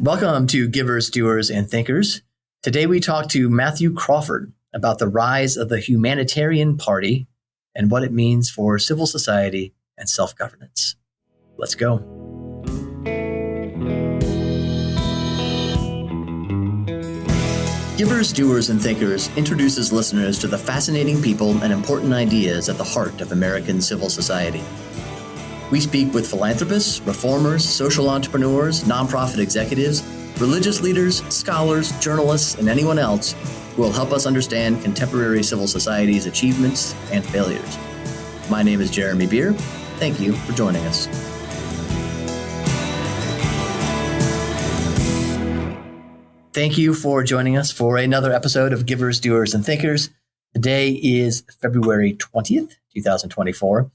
Welcome to Givers, Doers, and Thinkers. Today we talk to Matthew Crawford about the rise of the Humanitarian Party and what it means for civil society and self-governance. Let's go. Givers, Doers, and Thinkers introduces listeners to the fascinating people and important ideas at the heart of American civil society. We speak with philanthropists, reformers, social entrepreneurs, nonprofit executives, religious leaders, scholars, journalists, and anyone else who will help us understand contemporary civil society's achievements and failures. My name is Jeremy Beer. Thank you for joining us. Thank you for joining us for another episode of Givers, Doers, and Thinkers. Today is February 20th, 2024.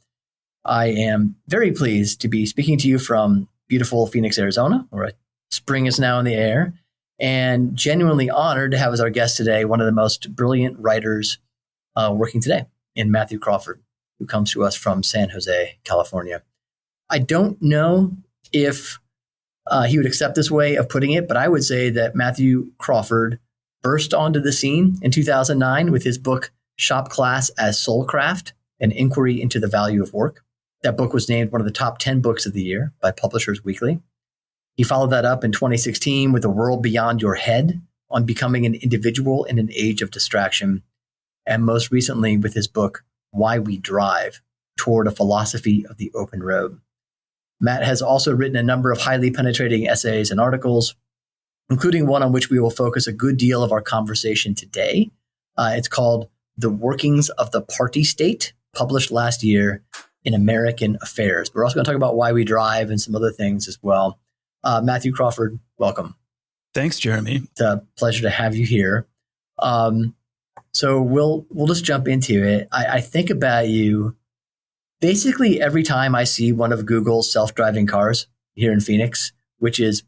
I am very pleased to be speaking to you from beautiful Phoenix, Arizona, where spring is now in the air, and genuinely honored to have as our guest today one of the most brilliant writers working today in Matthew Crawford, who comes to us from San Jose, California. I don't know if he would accept this way of putting it, but I would say that Matthew Crawford burst onto the scene in 2009 with his book, Shop Class as Soulcraft, An Inquiry into the Value of Work. That book was named one of the top 10 books of the year by Publishers Weekly. He followed that up in 2016 with The World Beyond Your Head on becoming an individual in an age of distraction. And most recently with his book, Why We Drive, Toward a Philosophy of the Open Road. Matt has also written a number of highly penetrating essays and articles, including one on which we will focus a good deal of our conversation today. It's called The Workings of the Party State, published last year in American Affairs. We're also going to talk about Why We Drive and some other things as well. Matthew Crawford, welcome. Thanks, Jeremy. It's a pleasure to have you here. So we'll just jump into it. I think about you basically every time I see one of Google's self-driving cars here in Phoenix, which is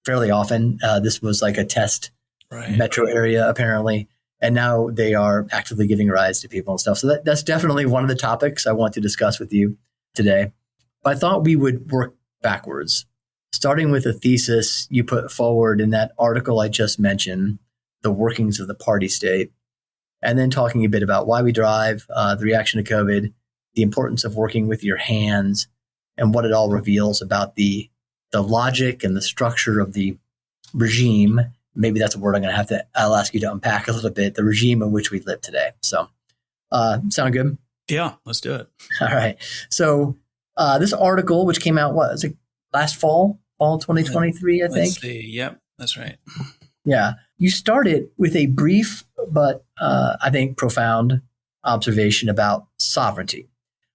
fairly often. This was like a test metro area, apparently. And now they are actively giving rides to people and stuff. So that's definitely one of the topics I want to discuss with you today. But I thought we would work backwards, starting with a thesis you put forward in that article I just mentioned, The Workings of the Party State, and then talking a bit about why we drive, the reaction to COVID, the importance of working with your hands, and what it all reveals about the logic and the structure of the regime. Maybe that's a word I'll ask you to unpack a little bit, the regime in which we live today. So, sound good? Yeah, let's do it. All right. So, this article, which came out, was it last fall 2023, I think? Let's see. Yep, that's right. Yeah. You started with a brief, but I think profound observation about sovereignty.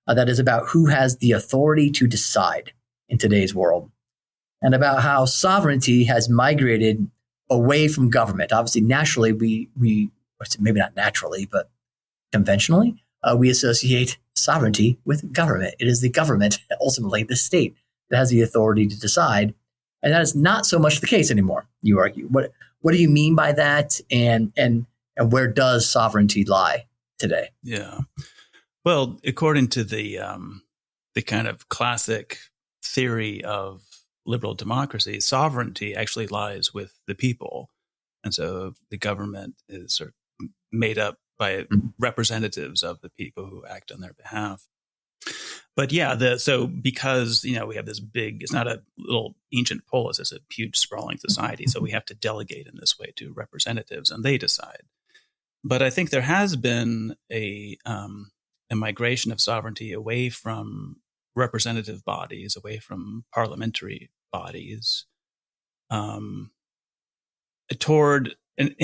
That is about who has the authority to decide in today's world, and about how sovereignty has migrated away from government. Obviously, naturally, we maybe not naturally, but conventionally, we associate sovereignty with government. It is the government, ultimately the state, that has the authority to decide. And that is not so much the case anymore, you argue. What do you mean by that? And where does sovereignty lie today? Yeah. Well, according to the kind of classic theory of liberal democracy, sovereignty actually lies with the people. And so the government is sort of made up by representatives of the people who act on their behalf. But yeah, so because, we have this big, it's not a little ancient polis, it's a huge sprawling society. So we have to delegate in this way to representatives and they decide. But I think there has been a migration of sovereignty away from representative bodies, away from parliamentary bodies, toward an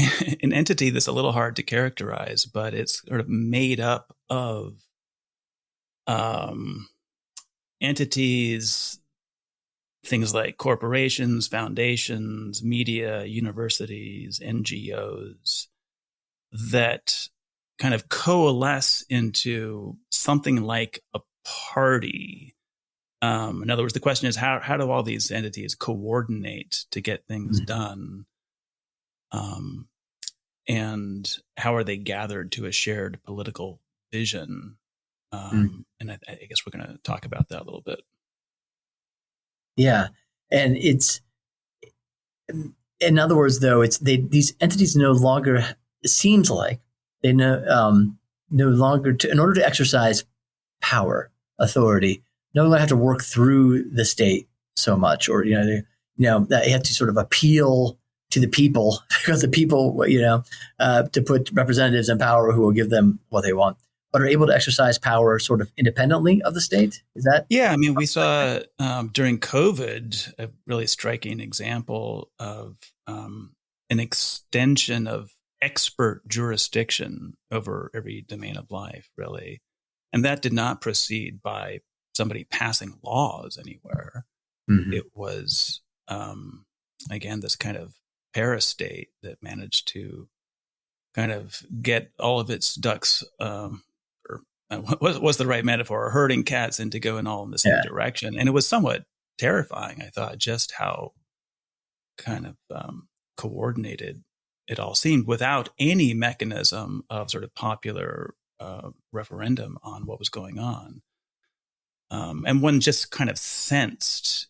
entity that's a little hard to characterize, but it's sort of made up of entities, things like corporations, foundations, media, universities, NGOs, that kind of coalesce into something like a party. In other words, the question is how do all these entities coordinate to get things done? And how are they gathered to a shared political vision? And I guess we're going to talk about that a little bit. Yeah. And it's in other words, though, these entities no longer, it seems like they no longer, in order to exercise power, authority, no longer have to work through the state so much, or that you have to sort of appeal to the people because the people, to put representatives in power who will give them what they want, but are able to exercise power sort of independently of the state. Is that? Yeah, I mean, we saw during COVID a really striking example of an extension of expert jurisdiction over every domain of life, really. And that did not proceed by somebody passing laws anywhere. Mm-hmm. It was, again, this kind of parastate that managed to kind of get all of its ducks, what's the right metaphor, herding cats into going all in the same direction. And it was somewhat terrifying, I thought, just how kind of coordinated it all seemed without any mechanism of sort of popular referendum on what was going on. And one just kind of sensed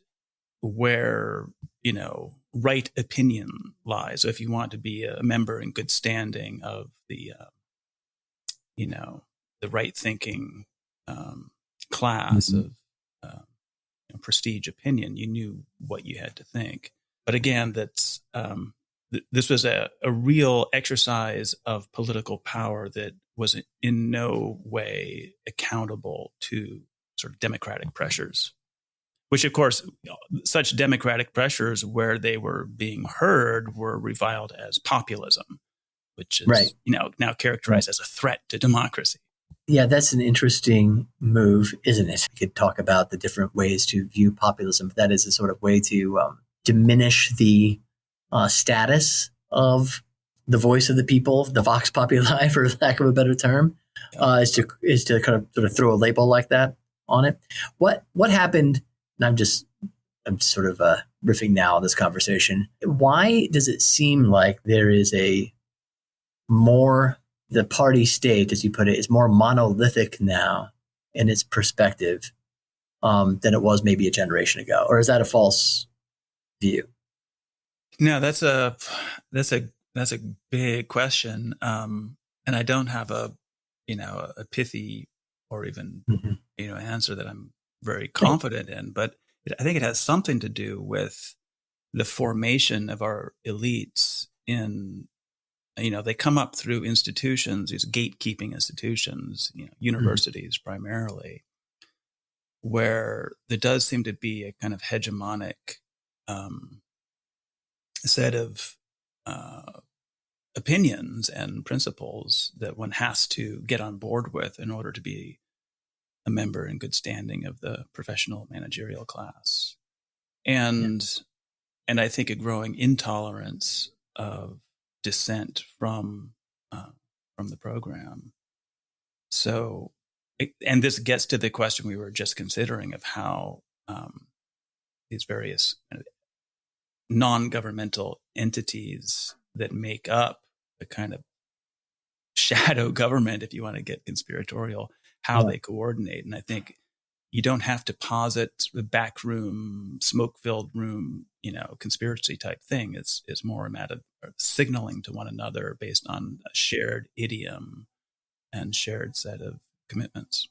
where, right opinion lies. So if you want to be a member in good standing of the, the right thinking class of prestige opinion, you knew what you had to think. But again, that's this was a real exercise of political power that was in no way accountable to sort of democratic pressures, which, of course, such democratic pressures where they were being heard were reviled as populism, which is now characterized as a threat to democracy. Yeah, that's an interesting move, isn't it? We could talk about the different ways to view populism. That is a sort of way to diminish the status of the voice of the people, the vox populi, for lack of a better term, is to kind of sort of throw a label like that on it. What happened? And I'm sort of riffing now on this conversation. Why does it seem like there is the party state, as you put it, is more monolithic now in its perspective than it was maybe a generation ago? Or is that a false view? No, that's a big question, and I don't have a pithy or even answer that I'm very confident in. But I think it has something to do with the formation of our elites in. They come up through institutions, these gatekeeping institutions, universities primarily, where there does seem to be a kind of hegemonic set of opinions and principles that one has to get on board with in order to be a member in good standing of the professional managerial class. And I think a growing intolerance of dissent from the program. So, and this gets to the question we were just considering of how these various non-governmental entities that make up the kind of shadow government, if you want to get conspiratorial, how they coordinate. And I think you don't have to posit the backroom, smoke-filled room, conspiracy type thing. It's more a matter of signaling to one another based on a shared idiom and shared set of commitments.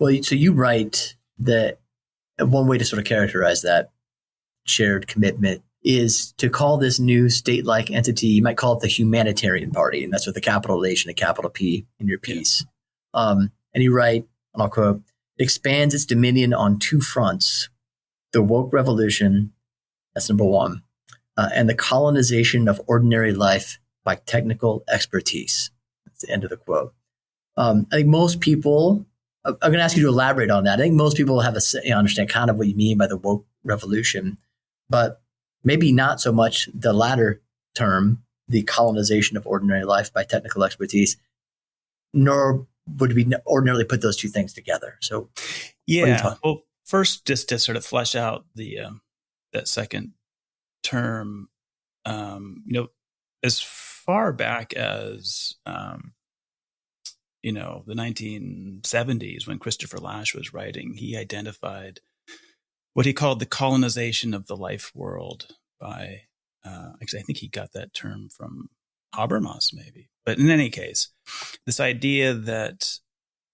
Well, so you write that one way to sort of characterize that shared commitment is to call this new state-like entity, you might call it the Humanitarian Party, and that's with a capital H and a capital P in your piece. And you write, and I'll quote, expands its dominion on two fronts, the woke revolution, that's number one, and the colonization of ordinary life by technical expertise. That's the end of the quote. I think most people, I'm going to ask you to elaborate on that. I think most people have understand kind of what you mean by the woke revolution, but maybe not so much the latter term, the colonization of ordinary life by technical expertise, nor would we ordinarily put those two things together. So, well, first, just to sort of flesh out the that second term, as far back as the 1970s, when Christopher Lasch was writing, he identified what he called the colonization of the life world by Actually, I think he got that term from Habermas, maybe. But in any case, this idea that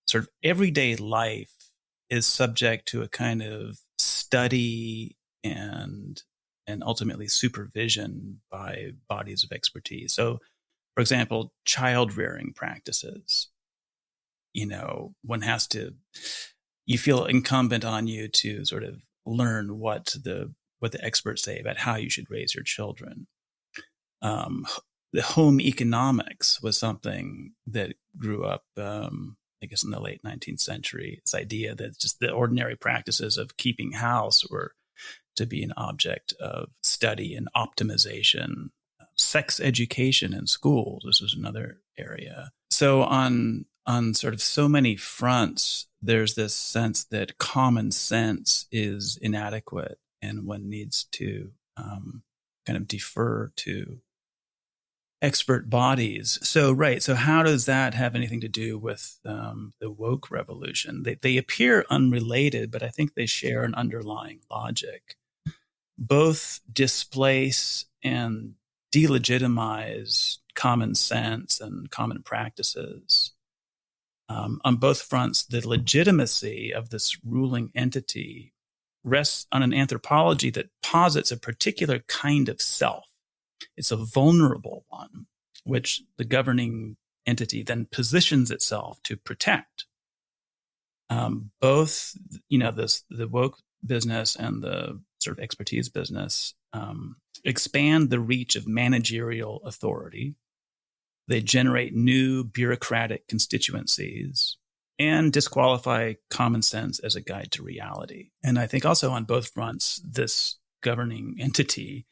sort of everyday life is subject to a kind of study and ultimately supervision by bodies of expertise. So, for example, child rearing practices. One has to. You feel incumbent on you to sort of learn what the experts say about how you should raise your children. The home economics was something that grew up, I guess, in the late 19th century. This idea that just the ordinary practices of keeping house were to be an object of study and optimization. Sex education in schools, this is another area. So on sort of so many fronts, there's this sense that common sense is inadequate and one needs to kind of defer to expert bodies. So how does that have anything to do with the woke revolution? They appear unrelated, but I think they share an underlying logic. Both displace and delegitimize common sense and common practices. On both fronts, the legitimacy of this ruling entity rests on an anthropology that posits a particular kind of self. It's a vulnerable one, which the governing entity then positions itself to protect. Both, the woke business and the sort of expertise business expand the reach of managerial authority. They generate new bureaucratic constituencies and disqualify common sense as a guide to reality. And I think also on both fronts, this governing entity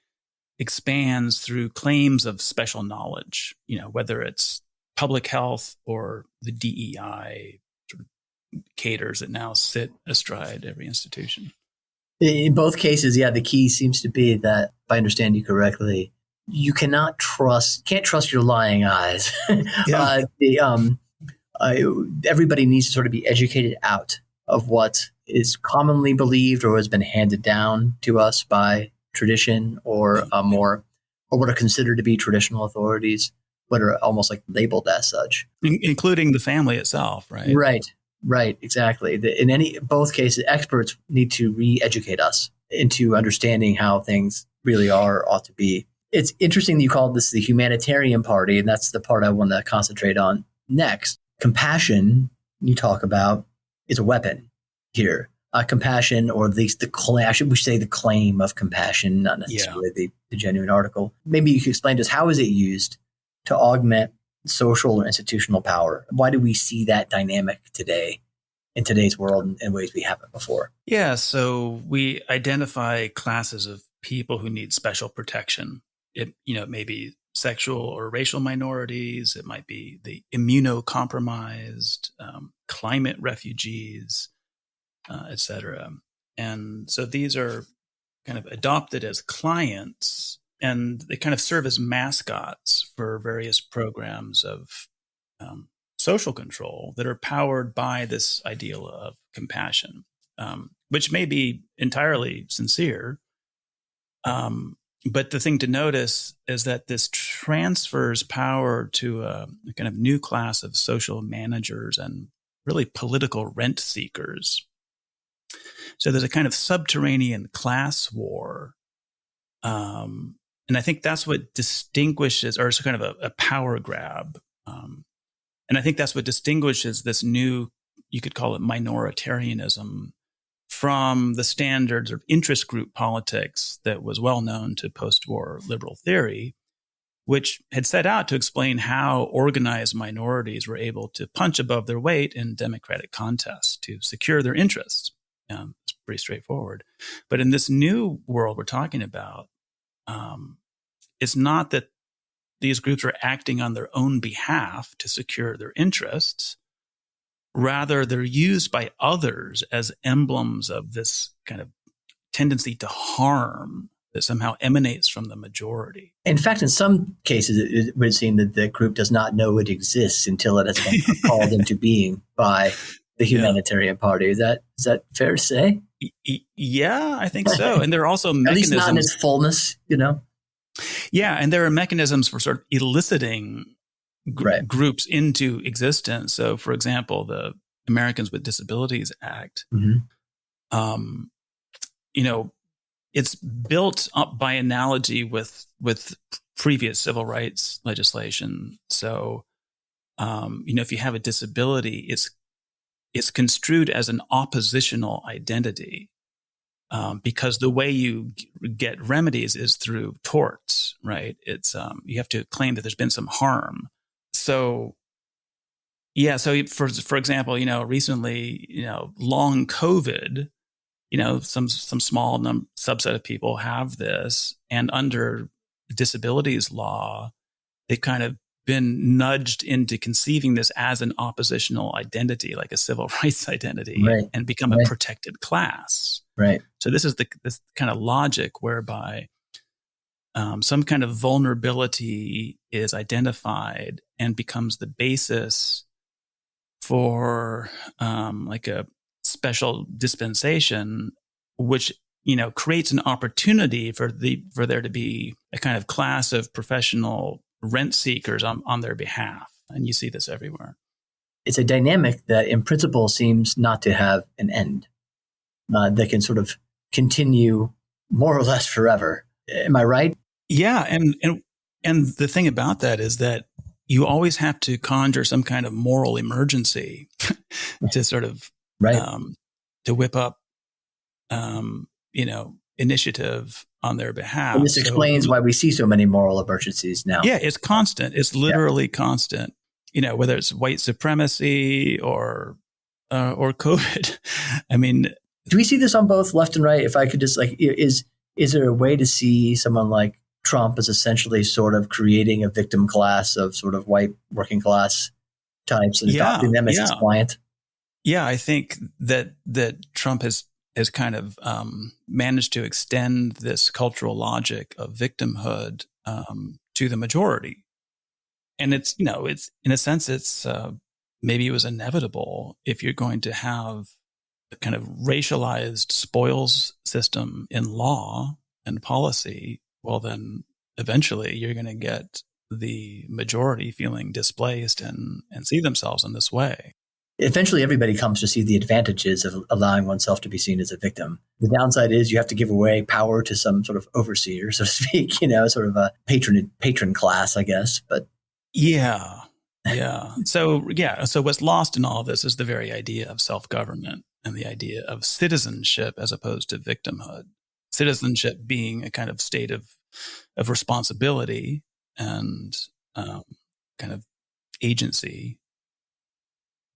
expands through claims of special knowledge, whether it's public health or the DEI sort of cadres that now sit astride every institution. In both cases, the key seems to be that, if I understand you correctly, you can't trust your lying eyes. Yeah. Everybody needs to sort of be educated out of what is commonly believed or has been handed down to us by tradition or what are considered to be traditional authorities, what are almost like labeled as such, including the family itself, right? Right, exactly. In both cases, experts need to re-educate us into understanding how things really are or ought to be. It's interesting that you called this the Humanitarian Party, and that's the part I want to concentrate on next. Compassion, you talk about, is a weapon here. Compassion, or at least we should say the claim of compassion, not necessarily the genuine article. Maybe you could explain to us, how is it used to augment social or institutional power? Why do we see that dynamic today in today's world in ways we haven't before? Yeah, so we identify classes of people who need special protection. It may be sexual or racial minorities. It might be the immunocompromised, climate refugees, etc. And so these are kind of adopted as clients, and they kind of serve as mascots for various programs of social control that are powered by this ideal of compassion, which may be entirely sincere. But the thing to notice is that this transfers power to a kind of new class of social managers and really political rent seekers. So there's a kind of subterranean class war. And I think that's what distinguishes, or it's kind of a power grab. And I think that's what distinguishes this new, you could call it minoritarianism, from the standards of interest group politics that was well known to post-war liberal theory, which had set out to explain how organized minorities were able to punch above their weight in democratic contests to secure their interests. It's pretty straightforward. But in this new world we're talking about, it's not that these groups are acting on their own behalf to secure their interests. Rather, they're used by others as emblems of this kind of tendency to harm that somehow emanates from the majority. In fact, in some cases, it would seem that the group does not know it exists until it has been called into being by the Humanitarian Party. Is that fair to say? Yeah, I think so. And there are also mechanisms. At least not in its fullness, Yeah, and there are mechanisms for sort of eliciting groups into existence. So, for example, the Americans with Disabilities Act, it's built up by analogy with previous civil rights legislation. So, if you have a disability, it's construed as an oppositional identity. Because the way you get remedies is through torts, right? It's you have to claim that there's been some harm. So, yeah. So, for example, recently, long COVID, some small subset of people have this, and under disabilities law, they've kind of been nudged into conceiving this as an oppositional identity, like a civil rights identity, and become a protected class. Right. So this is this kind of logic whereby some kind of vulnerability is identified and becomes the basis for like a special dispensation, which creates an opportunity for there to be a kind of class of professional rent seekers on their behalf. And you see this everywhere. It's a dynamic that in principle seems not to have an end, that can sort of continue more or less forever. Am I right? Yeah. And the thing about that is that you always have to conjure some kind of moral emergency to sort of, to whip up, initiative on their behalf. And this explains why we see so many moral emergencies now. Yeah, it's constant. It's literally constant. Whether it's white supremacy or COVID. I mean, do we see this on both left and right? If I could just is there a way to see someone like Trump as essentially sort of creating a victim class of sort of white working class types and adopting them as his client? Yeah, I think that Trump has kind of managed to extend this cultural logic of victimhood to the majority. And it's in a sense, it's maybe it was inevitable if you're going to have a kind of racialized spoils system in law and policy. Well, then eventually you're going to get the majority feeling displaced and see themselves in this way. Eventually, everybody comes to see the advantages of allowing oneself to be seen as a victim. The downside is you have to give away power to some sort of overseer, so to speak, sort of a patron class, I guess. But yeah. So what's lost in all of this is the very idea of self-government and the idea of citizenship as opposed to victimhood. Citizenship being a kind of state of responsibility and kind of agency.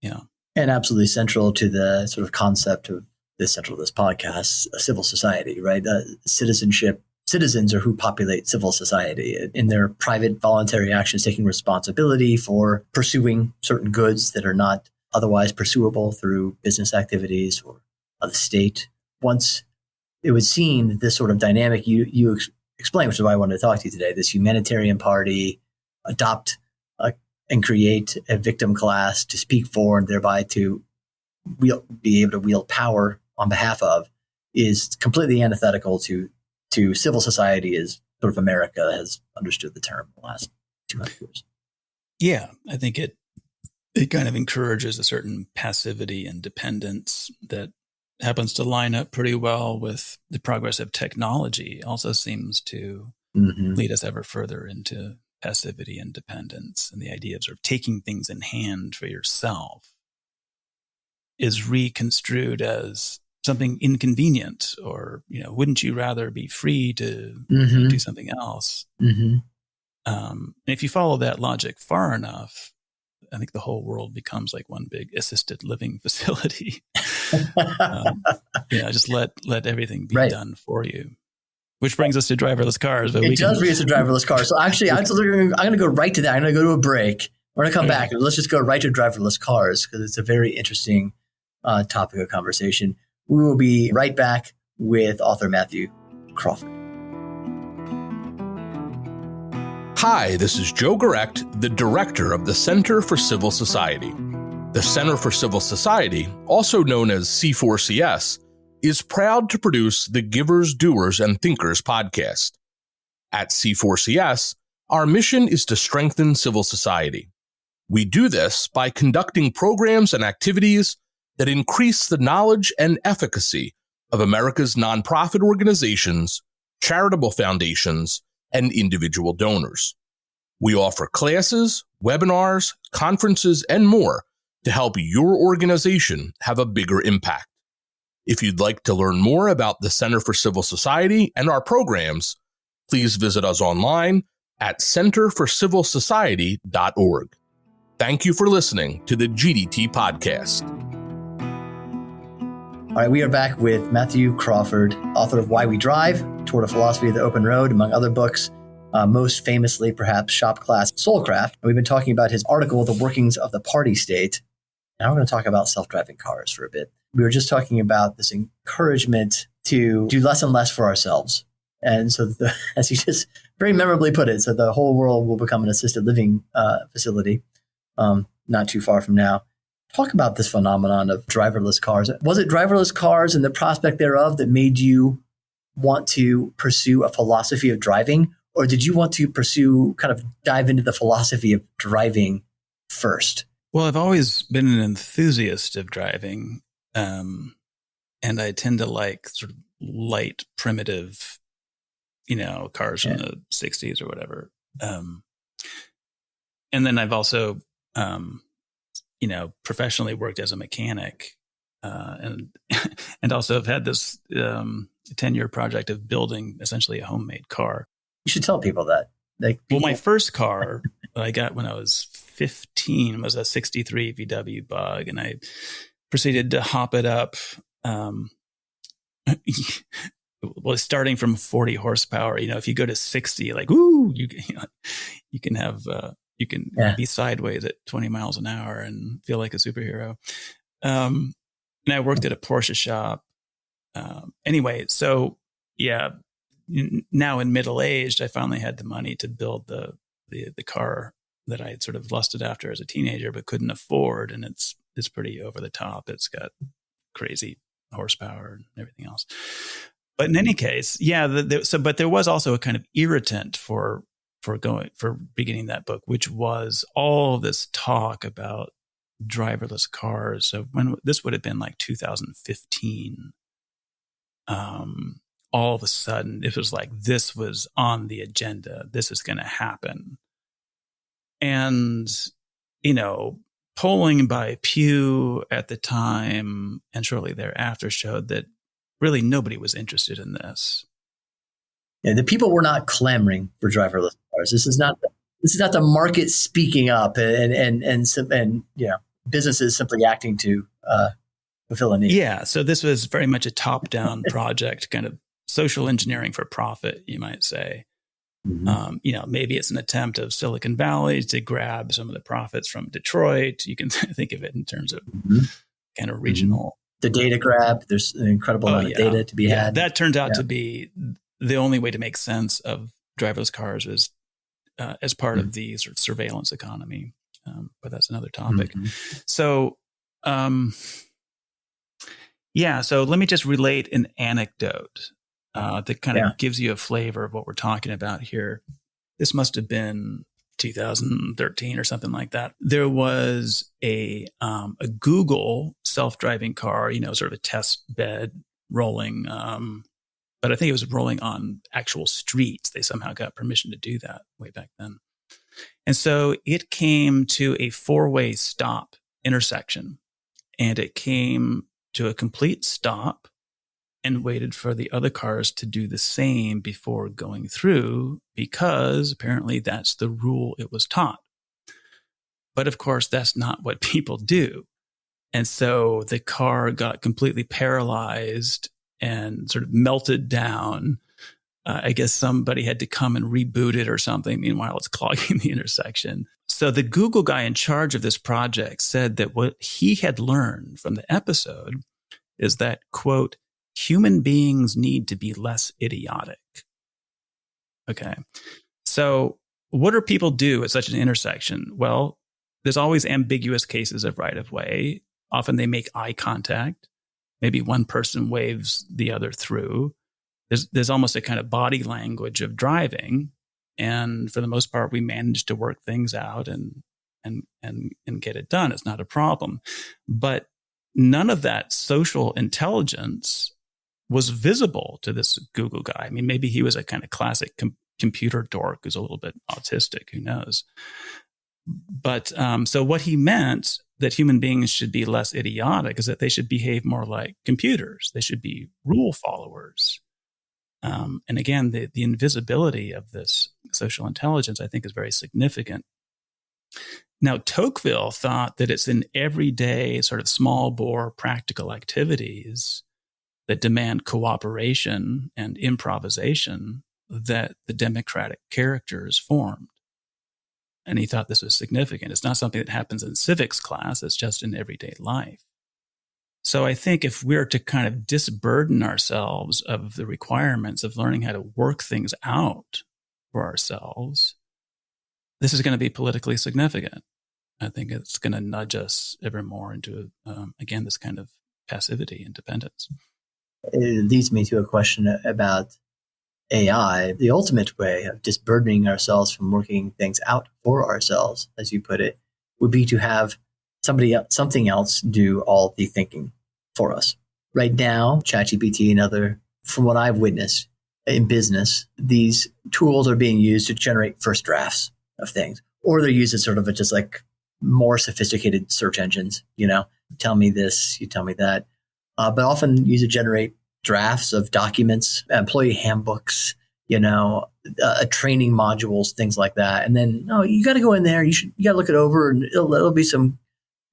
Yeah. And absolutely central to the sort of concept of this podcast, a civil society, right? Citizenship. Citizens are who populate civil society in their private voluntary actions, taking responsibility for pursuing certain goods that are not otherwise pursuable through business activities or the state. Once it was seen that this sort of dynamic you explained, which is why I wanted to talk to you today, this Humanitarian Party adopt and create a victim class to speak for and thereby to be able to wield power on behalf of, is completely antithetical to civil society as sort of America has understood the term in the last 200 years. Yeah, I think it kind of encourages a certain passivity and dependence that happens to line up pretty well with the progress of technology. Also seems to lead us ever further into passivity and dependence, and the idea of sort of taking things in hand for yourself is reconstrued as something inconvenient, or wouldn't you rather be free to do something else? And if you follow that logic far enough, I think the whole world becomes like one big assisted living facility. Just let everything be done for you. Which brings us to driverless cars. But it does bring us to driverless cars. So actually, I'm going to go right to that. I'm going to go to a break. We're going to come back. And let's just go right to driverless cars because it's a very interesting topic of conversation. We will be right back with author Matthew Crawford. Hi, this is Joe Gorecht, the director of the Center for Civil Society. The Center for Civil Society, also known as C4CS, is proud to produce the Givers, Doers, and Thinkers podcast. At C4CS, our mission is to strengthen civil society. We do this by conducting programs and activities that increase the knowledge and efficacy of America's nonprofit organizations, charitable foundations, and individual donors. We offer classes, webinars, conferences, and more to help your organization have a bigger impact. If you'd like to learn more about the Center for Civil Society and our programs, please visit us online at centerforcivilsociety.org. Thank you for listening to the GDT podcast. All right, we are back with Matthew Crawford, author of Why We Drive, Toward a Philosophy of the Open Road, among other books, most famously, perhaps, Shop Class Soulcraft. And we've been talking about his article, The Workings of the Party State. Now we're going to talk about self-driving cars for a bit. We were just talking about this encouragement to do less and less for ourselves. And so, as you just very memorably put it, so the whole world will become an assisted living facility not too far from now. Talk about this phenomenon of driverless cars. Was it driverless cars and the prospect thereof that made you want to pursue a philosophy of driving? Or did you want to kind of dive into the philosophy of driving first? Well, I've always been an enthusiast of driving. And I tend to like sort of light, primitive, cars from the 60s or whatever. And then I've also, professionally worked as a mechanic, and also have had this 10-year project of building essentially a homemade car. You should tell people that. Well, my first car that I got when I was 15 was a 63 VW Bug, and I proceeded to hop it up. Well, starting from 40 horsepower, if you go to 60, like, ooh, you can have, be sideways at 20 miles an hour and feel like a superhero. And I worked at a Porsche shop. Anyway, so yeah, now in middle-aged, I finally had the money to build the car that I had sort of lusted after as a teenager, but couldn't afford. And it's pretty over the top. It's got crazy horsepower and everything else. But in any case, yeah. But there was also a kind of irritant for beginning that book, which was all this talk about driverless cars. So when this would have been like 2015, all of a sudden it was like this was on the agenda. This is going to happen, and polling by Pew at the time and shortly thereafter showed that really nobody was interested in this. Yeah, the people were not clamoring for driverless cars. This is not the market speaking up and businesses simply acting to fulfill a need. Yeah, so this was very much a top-down project, kind of social engineering for profit, you might say. Mm-hmm. Maybe it's an attempt of Silicon Valley to grab some of the profits from Detroit. You can think of it in terms of kind of regional. The data grab, there's an incredible amount of data to be had. That turned out to be the only way to make sense of driverless cars was as part of the sort of surveillance economy. But that's another topic. So, so let me just relate an anecdote that kind of gives you a flavor of what we're talking about here. This must have been 2013 or something like that. There was a Google self-driving car, sort of a test bed rolling, but I think it was rolling on actual streets. They somehow got permission to do that way back then. And so it came to a 4-way stop intersection, and it came to a complete stop and waited for the other cars to do the same before going through, because apparently that's the rule it was taught. But of course, that's not what people do. And so the car got completely paralyzed and sort of melted down. I guess somebody had to come and reboot it or something. Meanwhile, it's clogging the intersection. So the Google guy in charge of this project said that what he had learned from the episode is that, quote, human beings need to be less idiotic. Okay. So what do people do at such an intersection? Well, there's always ambiguous cases of right-of-way. Often they make eye contact. Maybe one person waves the other through. there's almost a kind of body language of driving. And for the most part, we manage to work things out and get it done. It's not a problem. But none of that social intelligence was visible to this Google guy. I mean, maybe he was a kind of classic computer dork who's a little bit autistic, who knows? But so what he meant that human beings should be less idiotic is that they should behave more like computers. They should be rule followers. And again, the invisibility of this social intelligence, I think, is very significant. Now, Tocqueville thought that it's in everyday sort of small bore practical activities that demand cooperation and improvisation that the democratic character is formed. And he thought this was significant. It's not something that happens in civics class. It's just in everyday life. So I think if we're to kind of disburden ourselves of the requirements of learning how to work things out for ourselves, this is going to be politically significant. I think it's going to nudge us ever more into, again, this kind of passivity and dependence. It leads me to a question about AI. The ultimate way of disburdening ourselves from working things out for ourselves, as you put it, would be to have something else do all the thinking for us. Right now, ChatGPT and other, from what I've witnessed in business, these tools are being used to generate first drafts of things, or they're used as sort of just like more sophisticated search engines. Tell me this, you tell me that, but often used to generate drafts of documents, employee handbooks, training modules, things like that. And then, you got to go in there. You got to look it over, and it'll be some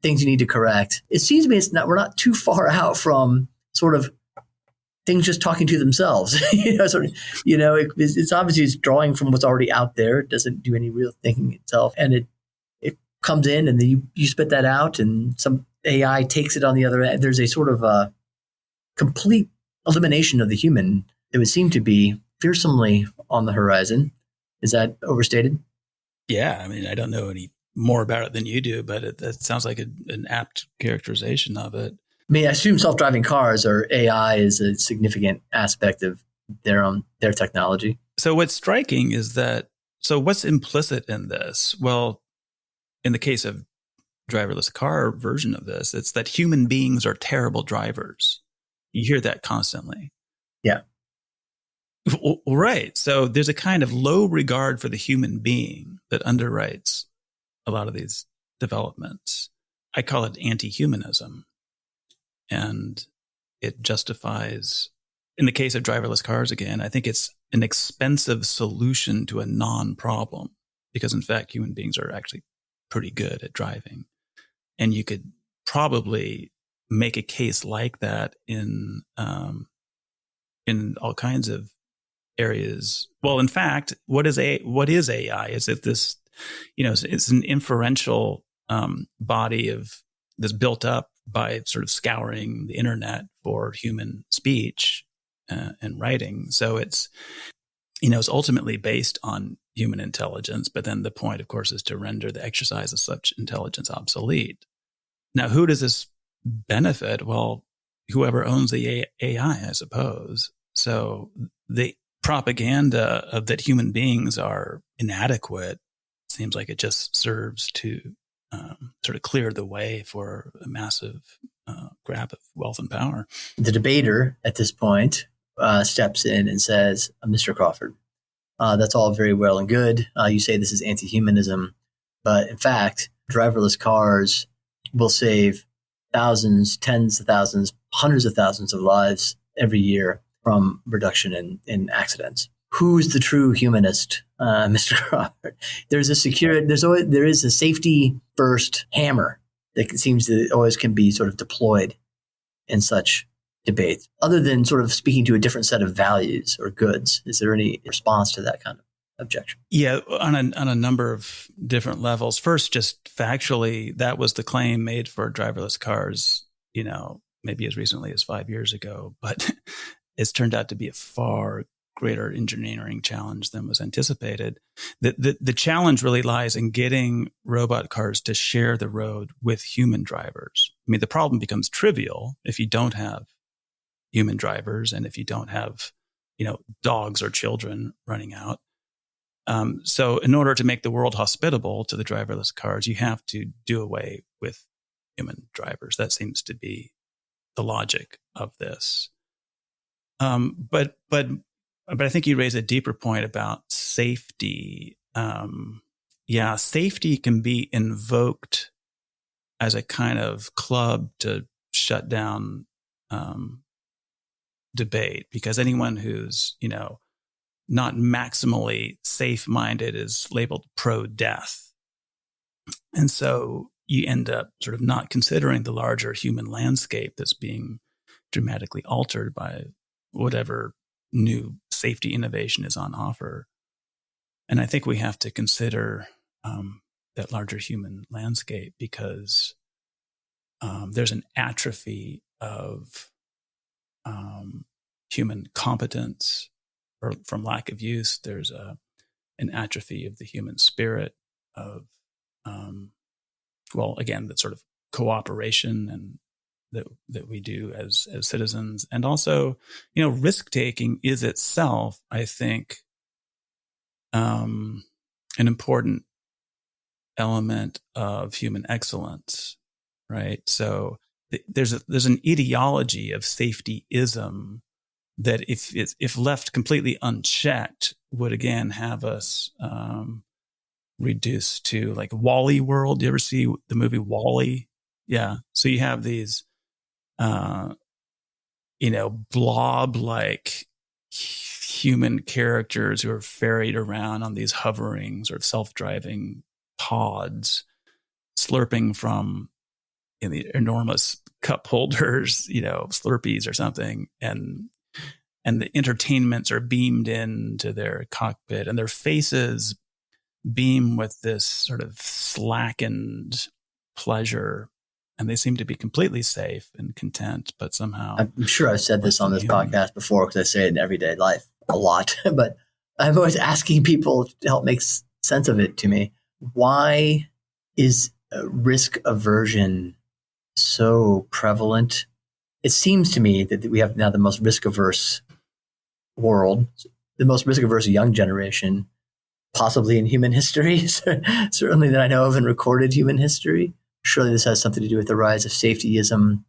things you need to correct. It seems to me we're not too far out from sort of things just talking to themselves. It's obviously it's drawing from what's already out there. It doesn't do any real thinking itself, and it comes in, and then you spit that out, and some AI takes it on the other end. There's a sort of a complete elimination of the human. It would seem to be fearsomely on the horizon. Is that overstated? Yeah, I mean, I don't know any more about it than you do, but that sounds like an apt characterization of it. I mean, I assume self-driving cars or AI is a significant aspect of their technology. So what's striking is that, so what's implicit in this? Well, in the case of driverless car version of this, it's that human beings are terrible drivers. You hear that constantly. Yeah. Well, right. So there's a kind of low regard for the human being that underwrites a lot of these developments. I call it anti-humanism. And it justifies, in the case of driverless cars, again, I think it's an expensive solution to a non-problem, because in fact, human beings are actually pretty good at driving. And you could probably make a case like that in all kinds of areas. Well, in fact, what is AI? Is it this, it's an inferential body of that's built up by sort of scouring the internet for human speech and writing. So it's ultimately based on human intelligence, but then the point, of course, is to render the exercise of such intelligence obsolete. Now, who does this benefit? Well, whoever owns the AI, I suppose. So the propaganda of that human beings are inadequate seems like it just serves to sort of clear the way for a massive grab of wealth and power. The debater at this point steps in and says, Mr. Crawford, that's all very well and good. You say this is anti-humanism, but in fact, driverless cars will save thousands, tens of thousands, hundreds of thousands of lives every year from reduction in accidents. Who's the true humanist, Mr. Crawford? There is a safety first hammer that seems to always can be sort of deployed in such debates. Other than sort of speaking to a different set of values or goods, is there any response to that kind of objection? Yeah, on a number of different levels. First, just factually, that was the claim made for driverless cars, maybe as recently as 5 years ago, but it's turned out to be a far greater engineering challenge than was anticipated. The challenge really lies in getting robot cars to share the road with human drivers. I mean, the problem becomes trivial if you don't have human drivers and if you don't have dogs or children running out. So in order to make the world hospitable to the driverless cars, you have to do away with human drivers. That seems to be the logic of this. But I think you raise a deeper point about safety. Safety can be invoked as a kind of club to shut down debate, because anyone who's, not maximally safe-minded is labeled pro-death. And so you end up sort of not considering the larger human landscape that's being dramatically altered by whatever new safety innovation is on offer. And I think we have to consider that larger human landscape, because there's an atrophy of human competence, or from lack of use. There's an atrophy of the human spirit, of that sort of cooperation and that we do as citizens. And also, risk taking is itself, I think, an important element of human excellence, right? So there's an ideology of safetyism that if left completely unchecked would again have us reduced to like Wall-E world. Do you ever see the movie Wall-E? Yeah. So you have these blob-like human characters who are ferried around on these hovering sort of self-driving pods, slurping from the enormous cup holders, Slurpees or something, and the entertainments are beamed into their cockpit, and their faces beam with this sort of slackened pleasure, and they seem to be completely safe and content, but somehow... I'm sure I've said this on this podcast before, because I say it in everyday life a lot, but I'm always asking people to help make sense of it to me. Why is risk aversion so prevalent? It seems to me that we have now the most risk-averse world, the most risk-averse young generation, possibly in human history, certainly that I know of in recorded human history. Surely this has something to do with the rise of safetyism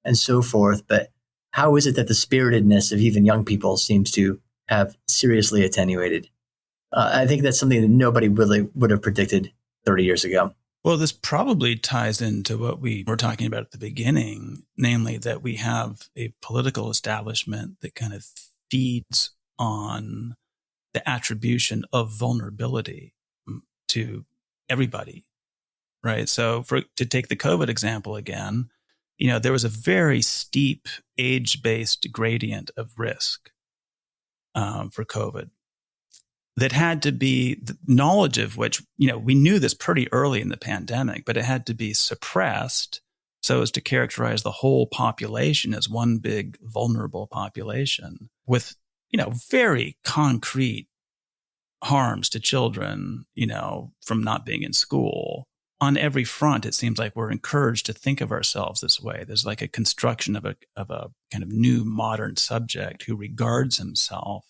and so forth. But how is it that the spiritedness of even young people seems to have seriously attenuated? I think that's something that nobody really would have predicted 30 years ago. Well, this probably ties into what we were talking about at the beginning, namely that we have a political establishment that kind of feeds on the attribution of vulnerability to everybody, right? So to take the COVID example again, there was a very steep age-based gradient of risk for COVID that had to be, the knowledge of which, we knew this pretty early in the pandemic, but it had to be suppressed so as to characterize the whole population as one big vulnerable population with, very concrete harms to children, from not being in school. On every front, it seems like we're encouraged to think of ourselves this way. There's like a construction of a kind of new modern subject who regards himself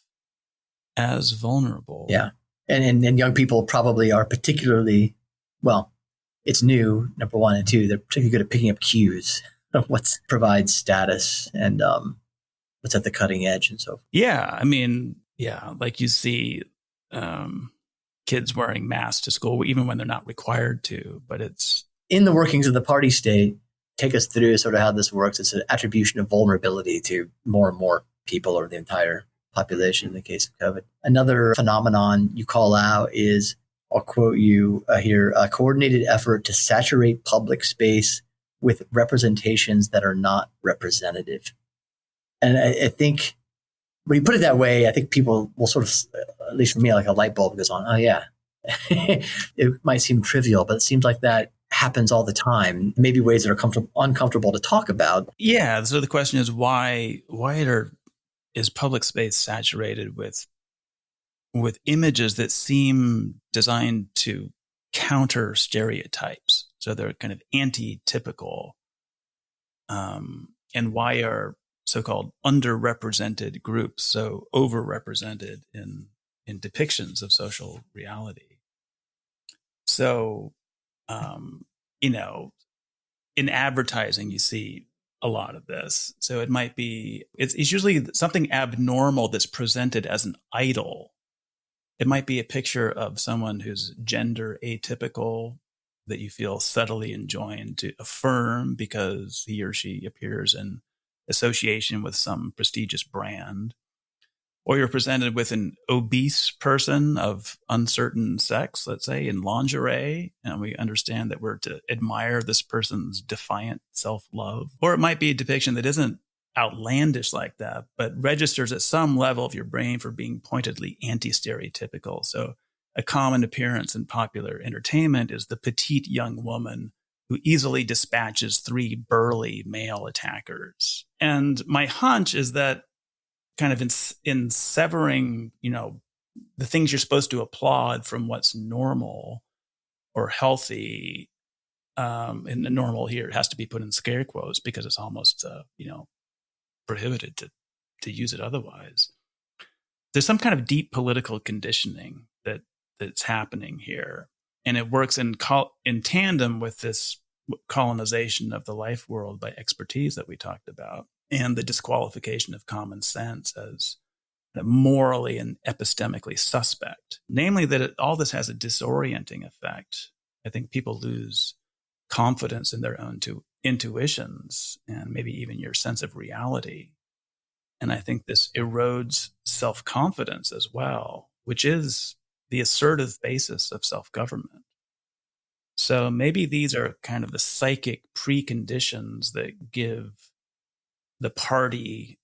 as vulnerable. Yeah. And young people probably are particularly, it's new, number one, and two, they're particularly good at picking up cues of what provides status and what's at the cutting edge and so forth. Yeah. Like you see kids wearing masks to school, even when they're not required to, but it's... In the workings of the party state, take us through sort of how this works. It's an attribution of vulnerability to more and more people, or the entire population in the case of COVID. Another phenomenon you call out is, I'll quote you here, a coordinated effort to saturate public space with representations that are not representative. And I think when you put it that way, I think people will sort of, at least for me, like a light bulb goes on. Oh, yeah. It might seem trivial, but it seems like that happens all the time. Maybe ways that are uncomfortable to talk about. Yeah. So the question is, why is public space saturated with images that seem designed to counter stereotypes? So they're kind of anti-typical. And why are so-called underrepresented groups, so overrepresented in depictions of social reality. So, in advertising, you see a lot of this. So it might be, it's usually something abnormal that's presented as an idol. It might be a picture of someone who's gender atypical that you feel subtly enjoined to affirm because he or she appears in association with some prestigious brand. Or you're presented with an obese person of uncertain sex, let's say, in lingerie, and we understand that we're to admire this person's defiant self-love. Or it might be a depiction that isn't outlandish like that, but registers at some level of your brain for being pointedly anti-stereotypical. So a common appearance in popular entertainment is the petite young woman who easily dispatches 3 burly male attackers. And my hunch is that kind of in severing, the things you're supposed to applaud from what's normal or healthy, and the normal here has to be put in scare quotes because it's almost, prohibited to use it otherwise. There's some kind of deep political conditioning that's happening here. And it works in tandem with this colonization of the life world by expertise that we talked about, and the disqualification of common sense as morally and epistemically suspect. Namely, that all this has a disorienting effect. I think people lose confidence in their own intuitions and maybe even your sense of reality. And I think this erodes self-confidence as well, which is the assertive basis of self-government. So maybe these are kind of the psychic preconditions that give the party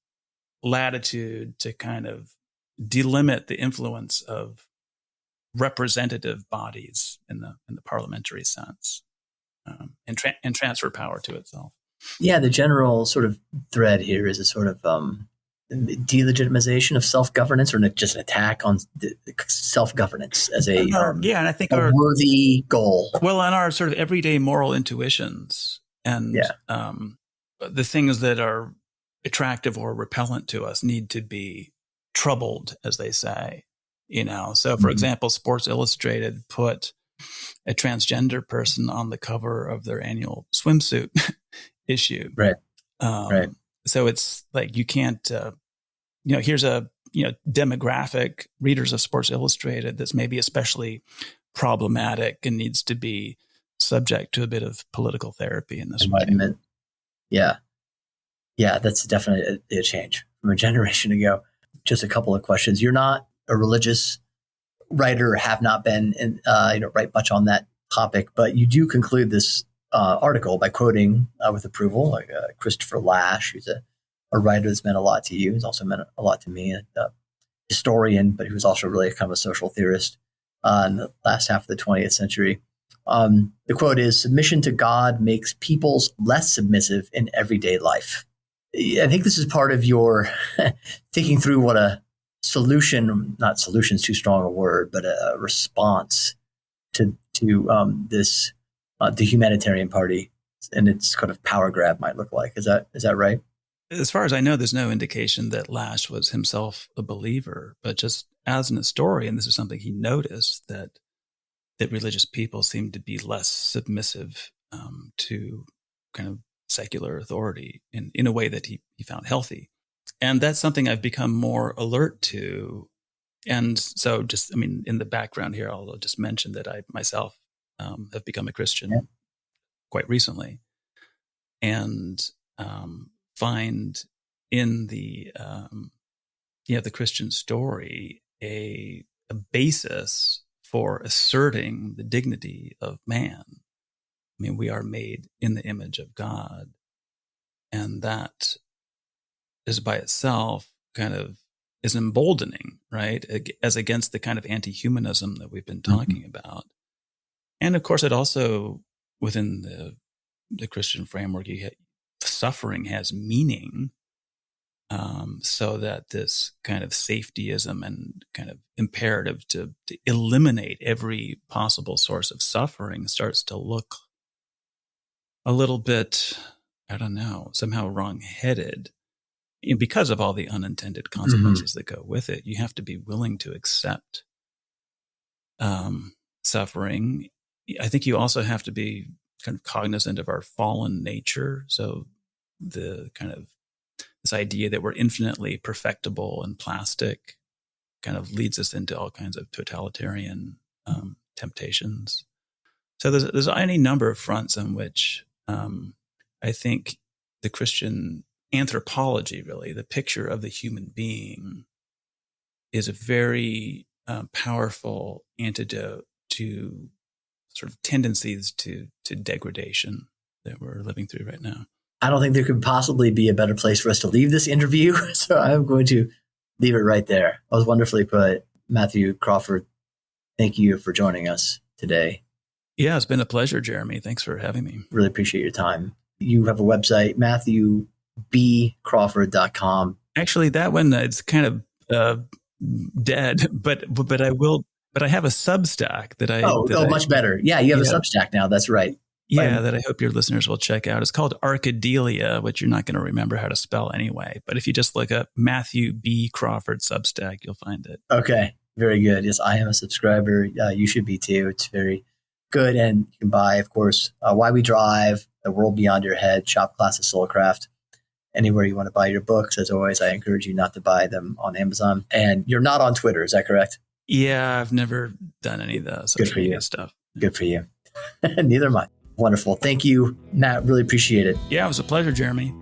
latitude to kind of delimit the influence of representative bodies in the parliamentary sense, and transfer power to itself. Yeah, the general sort of thread here is a sort of delegitimization of self-governance, or just an attack on self-governance as a and I think a worthy goal. Well, on our sort of everyday moral intuitions and the things that are attractive or repellent to us need to be troubled, as they say. So for example, Sports Illustrated put a transgender person on the cover of their annual swimsuit issue. Right. So it's like, you can't, here's a, demographic readers of Sports Illustrated that's maybe especially problematic and needs to be subject to a bit of political therapy in this way. Yeah. Yeah, that's definitely a change from a generation ago. Just a couple of questions. You're not a religious writer, have not been, write much on that topic, but you do conclude this article by quoting with approval Christopher Lasch, who's a writer that's meant a lot to you. He's also meant a lot to me, a historian, but he was also really kind of a social theorist in the last half of the 20th century. The quote is, "Submission to God makes peoples less submissive in everyday life." I think this is part of your thinking through what a solution, not solution is too strong a word, but a response to this, the Humanitarian Party and its kind of power grab might look like. Is that right? As far as I know, there's no indication that Lasch was himself a believer, but just as an historian, this is something he noticed, that religious people seem to be less submissive to kind of secular authority in a way that he found healthy. And that's something I've become more alert to. And so in the background here, I'll just mention that I myself have become a Christian quite recently, and find in the Christian story a basis for asserting the dignity of man. I mean, we are made in the image of God, and that is by itself kind of is emboldening, right? As against the kind of anti-humanism that we've been talking about. And of course, it also, within the Christian framework, suffering has meaning, so that this kind of safetyism and kind of imperative to eliminate every possible source of suffering starts to look a little bit, I don't know, somehow wrong-headed. because of all the unintended consequences that go with it, you have to be willing to accept suffering. I think you also have to be kind of cognizant of our fallen nature. So the kind of this idea that we're infinitely perfectible and plastic kind of leads us into all kinds of totalitarian temptations. So there's any number of fronts on which I think the Christian anthropology, really, the picture of the human being, is a very powerful antidote to sort of tendencies to degradation that we're living through right now. I don't think there could possibly be a better place for us to leave this interview, so I'm going to leave it right there. That was wonderfully put. Matthew Crawford, thank you for joining us today. Yeah, it's been a pleasure, Jeremy. Thanks for having me. Really appreciate your time. You have a website, MatthewBCrawford.com. Actually, that one, it's kind of dead, but I have a Substack that I... much better. Yeah, you have a Substack now. That's right. Yeah, that I hope your listeners will check out. It's called Arcadelia, which you're not going to remember how to spell anyway. But if you just look up Matthew B. Crawford Substack, you'll find it. Okay, very good. Yes, I am a subscriber. You should be too. It's very good. And you can buy, of course, Why We Drive, The World Beyond Your Head, Shop Class of Soulcraft. Anywhere you want to buy your books. As always, I encourage you not to buy them on Amazon. And you're not on Twitter, is that correct? Yeah, I've never done any of the social media stuff. Good for you. Neither am I. Wonderful. Thank you, Matt. Really appreciate it. Yeah, it was a pleasure, Jeremy.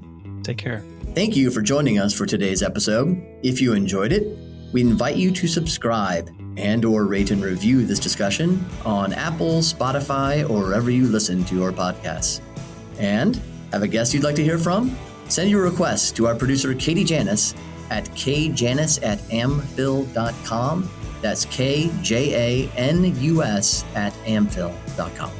Take care. Thank you for joining us for today's episode. If you enjoyed it, we invite you to subscribe and/or rate and review this discussion on Apple, Spotify, or wherever you listen to our podcasts. And have a guest you'd like to hear from? Send your requests to our producer, Katie Janis, at kjanis@amphil.com. That's KJANUS@amphil.com.